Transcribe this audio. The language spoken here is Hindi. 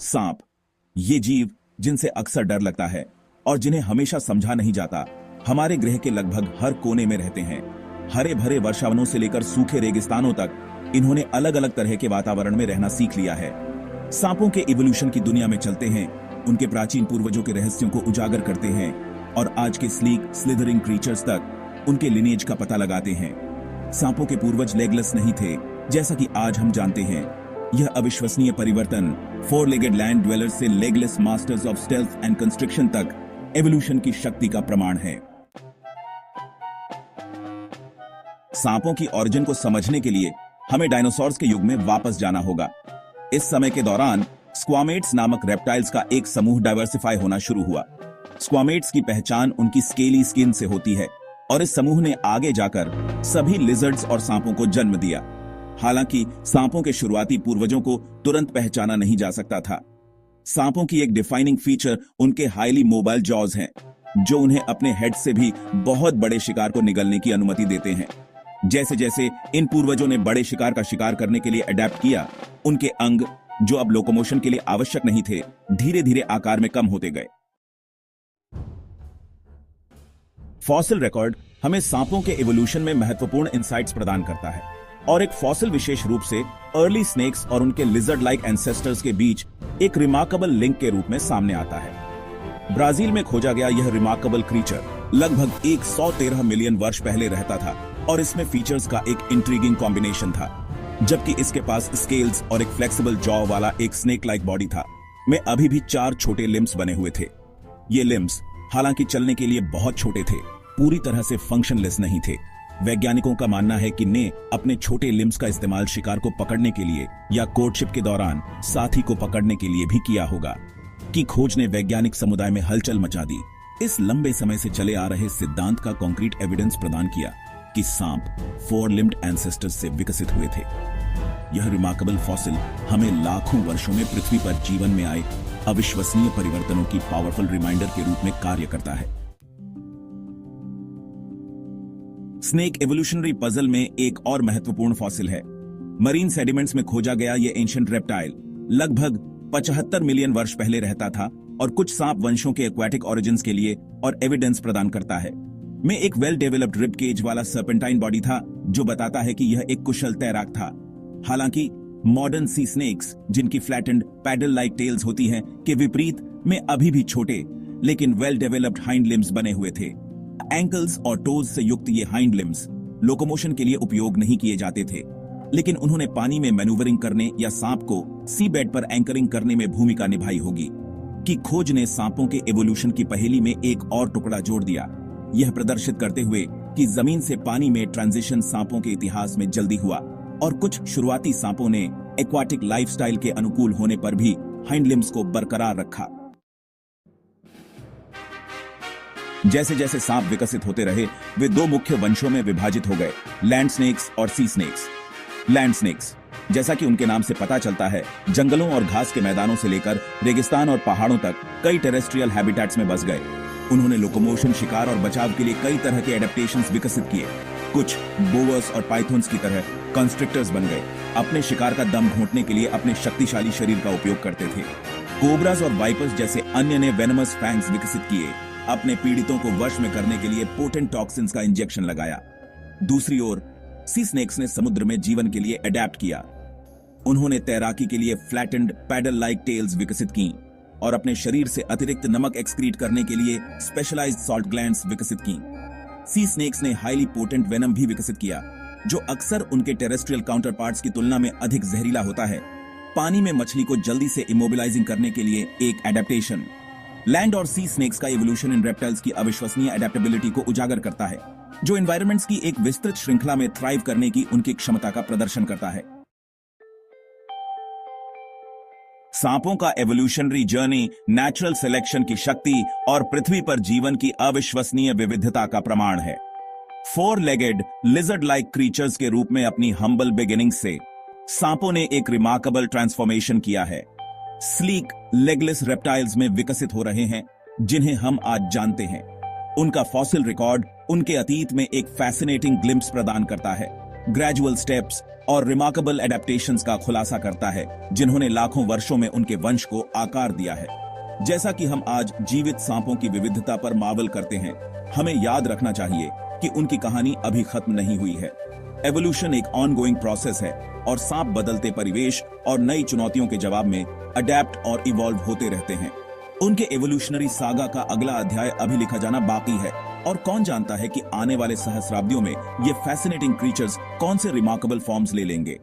सांप, ये जीव जिनसे अक्सर डर लगता है और जिन्हें हमेशा समझा नहीं जाता, हमारे ग्रह के लगभग हर कोने में रहते हैं। हरे भरे वर्षावनों से लेकर सूखे रेगिस्तानों तक इन्होंने अलग अलग तरह के वातावरण में रहना सीख लिया है। सांपों के इवोल्यूशन की दुनिया में चलते हैं, उनके प्राचीन पूर्वजों के रहस्यों को उजागर करते हैं और आज के स्लीक स्लिदरिंग क्रीचर्स तक उनके लिनेज का पता लगाते हैं। सांपों के पूर्वज लेगलेस नहीं थे, जैसा कि आज हम जानते हैं। यह अविश्वसनीय परिवर्तन फोर लेगेड लैंड ड्वेलर्स से legless masters of stealth and construction तक एवोल्यूशन की शक्ति का प्रमाण है। सांपों की ओरिजिन को समझने के लिए हमें डायनासोर्स के युग में वापस जाना होगा। इस समय के दौरान स्क्वामेट्स नामक रेप्टाइल्स का एक समूह डाइवर्सिफाई होना शुरू हुआ। स्क्वामेट्स की पहचान उनकी स्केली स्किन से होती है और इस समूह ने आगे जाकर सभी लिजर्ड्स और सांपों को जन्म दिया। हालांकि सांपों के शुरुआती पूर्वजों को तुरंत पहचाना नहीं जा सकता था। सांपों की एक डिफाइनिंग फीचर उनके हाईली मोबाइल जॉज हैं, जो उन्हें अपने हेड से भी बहुत बड़े शिकार को निगलने की अनुमति देते हैं। जैसे जैसे इन पूर्वजों ने बड़े शिकार का शिकार करने के लिए अडेप्ट किया, उनके अंग, जो अब लोकोमोशन के लिए आवश्यक नहीं थे, धीरे धीरे आकार में कम होते गए। फॉसिल रिकॉर्ड हमें सांपों के इवोल्यूशन में महत्वपूर्ण इंसाइट्स प्रदान करता है और एक फॉसिल विशेष रूप से अर्ली स्नेक्स और उनके लिजर्ड लाइक एंसेस्टर्स के बीच एक रिमार्केबल लिंक के रूप में सामने आता है। ब्राजील में खोजा गया यह रिमार्केबल क्रीचर लगभग 113 मिलियन वर्ष पहले रहता था और इसमें फीचर्स का एक इंट्रीगिंग कॉम्बिनेशन था। जबकि इसके पास स्केल्स और एक फ्लेक्सिबल जॉ वाला एक स्नेक लाइक बॉडी था, में अभी भी 4 छोटे लिम्स बने हुए थे। ये लिम्स हालांकि चलने के लिए बहुत छोटे थे, पूरी तरह से फंक्शनलेस नहीं थे। वैज्ञानिकों का मानना है कि ने अपने छोटे लिम्स का इस्तेमाल शिकार को पकड़ने के लिए या कोर्टशिप के दौरान साथी को पकड़ने के लिए भी किया होगा। की खोज ने वैज्ञानिक समुदाय में हलचल मचा दी। इस लंबे समय से चले आ रहे सिद्धांत का कॉन्क्रीट एविडेंस प्रदान किया कि सांप 4 लिम्ड एंसेस्टर्स से विकसित हुए थे। यह रिमार्केबल फॉसिल हमें लाखों वर्षों में पृथ्वी पर जीवन में आए अविश्वसनीय परिवर्तनों की पावरफुल रिमाइंडर के रूप में कार्य करता है। स्नेक एवोल्यूशनरी पजल में एक और महत्वपूर्ण फॉसिल है। मरीन सेडिमेंट्स में खोजा गया यह एंशिएंट रेप्टाइल लगभग 75 मिलियन वर्ष पहले रहता था और कुछ सांप वंशों के एक्वाटिक ओरिजिन्स के लिए और एविडेंस प्रदान करता है। में एक वेल डेवलप्ड रिब केज वाला सर्पेंटाइन बॉडी था, जो बताता है कि यह एक कुशल तैराक था। हालांकि मॉडर्न सी स्नेक्स, जिनकी फ्लैटेंड पैडल लाइक टेल्स होती हैं, के विपरीत में अभी भी छोटे लेकिन वेल डेवलप्ड हाइंड लिम्स बने हुए थे। एंकल्स और टोज से युक्त ये हाइंड लिम्स लोकोमोशन के लिए उपयोग नहीं किए जाते थे, लेकिन उन्होंने पानी में मैन्यूवरिंग करने या सांप को सी बेड पर एंकरिंग करने में भूमिका निभाई होगी। की खोज ने सांपों के एवोल्यूशन की पहेली में एक और टुकड़ा जोड़ दिया, यह प्रदर्शित करते हुए कि जमीन से पानी में ट्रांजिशन सांपों के इतिहास में जल्दी हुआ और कुछ शुरुआती सांपों ने एक्वाटिक लाइफस्टाइल के अनुकूल होने पर भी हाइंड लिम्स को बरकरार रखा। जैसे जैसे सांप विकसित होते रहे, वे 2 मुख्य वंशों में विभाजित हो गए, लैंड स्नेक्स और सी स्नेक्स। लैंड स्नेक्स, जैसा कि उनके नाम से पता चलता है, जंगलों और घास के मैदानों से लेकर रेगिस्तान और पहाड़ों तक कई टेरेस्ट्रियल हैबिटेट्स में बस गए। उन्होंने लोकोमोशन, शिकार और बचाव के लिए कई तरह के एडेप्टेशंस विकसित किए। कुछ बोवर्स और पाइथन्स की तरह कंस्ट्रिक्टर्स बन गए, अपने शिकार का दम घोंटने के लिए अपने शक्तिशाली शरीर का उपयोग करते थे। कोबरास और वाइपर्स जैसे अन्य ने वेनमस फैंग्स विकसित किए, अपने पीड़ितों को वश में करने के लिए पोटेंट टॉक्सिन्स का इंजेक्शन लगाया। दूसरी ओर सी स्नेक्स ने समुद्र में जीवन के लिए अडेप्ट किया। उन्होंने तैराकी के लिए फ्लैटेंड पैडल लाइक टेल्स विकसित की और अपने शरीर से अतिरिक्त नमक एक्सक्रीट करने के लिए स्पेशलाइज्ड सॉल्ट ग्लैंड्स विकसित की। सी स्नेक्स ने हाईली पोटेंट वेनम भी विकसित किया, जो अक्सर उनके टेरेस्ट्रियल काउंटरपार्ट्स की तुलना में अधिक जहरीला होता है। पानी में मछली को जल्दी से इमोबिलाइजिंग करने के लिए एक एडेप्टेशन। लैंड और सी स्नेक्स का इवोल्यूशन इन रेप्टाइल्स की अविश्वसनीय एडेप्टेबिलिटी को उजागर करता है, जो एनवायरनमेंट्स की एक विस्तृत श्रृंखला में थ्राइव करने की उनकी क्षमता का प्रदर्शन करता है। सांपों का एवोल्यूशनरी जर्नी नेचुरल सिलेक्शन की शक्ति और पृथ्वी पर जीवन की अविश्वसनीय विविधता का प्रमाण है। 4 लेगेड लिजर्ड लाइक क्रीचर्स के रूप में अपनी हम्बल बिगिनिंग से सांपों ने एक रिमार्केबल ट्रांसफॉर्मेशन किया है। स्लीक लेगलेस रेप्टाइल्स में विकसित हो रहे हैं, जिन्हें हम आज जानते हैं। उनका फॉसिल रिकॉर्ड उनके अतीत में एक फैसिनेटिंग ग्लिम्प्स प्रदान करता है, ग्रेजुअल स्टेप्स और रिमार्केबल एडेप्टेशंस का खुलासा करता है जिन्होंने लाखों वर्षों में उनके वंश को आकार दिया है। जैसा कि हम आज जीवित सांपों की विविधता पर मावल करते हैं, हमें याद रखना चाहिए कि उनकी कहानी अभी खत्म नहीं हुई है। एवोल्यूशन एक ऑनगोइंग प्रोसेस है और सांप बदलते परिवेश और नई चुनौतियों के जवाब में अडेप्ट और इवॉल्व होते रहते हैं। उनके एवोल्यूशनरी सागा का अगला अध्याय अभी लिखा जाना बाकी है और कौन जानता है कि आने वाले सहस्राब्दियों में ये फैसिनेटिंग क्रीचर्स कौन से रिमार्केबल फॉर्म्स ले लेंगे।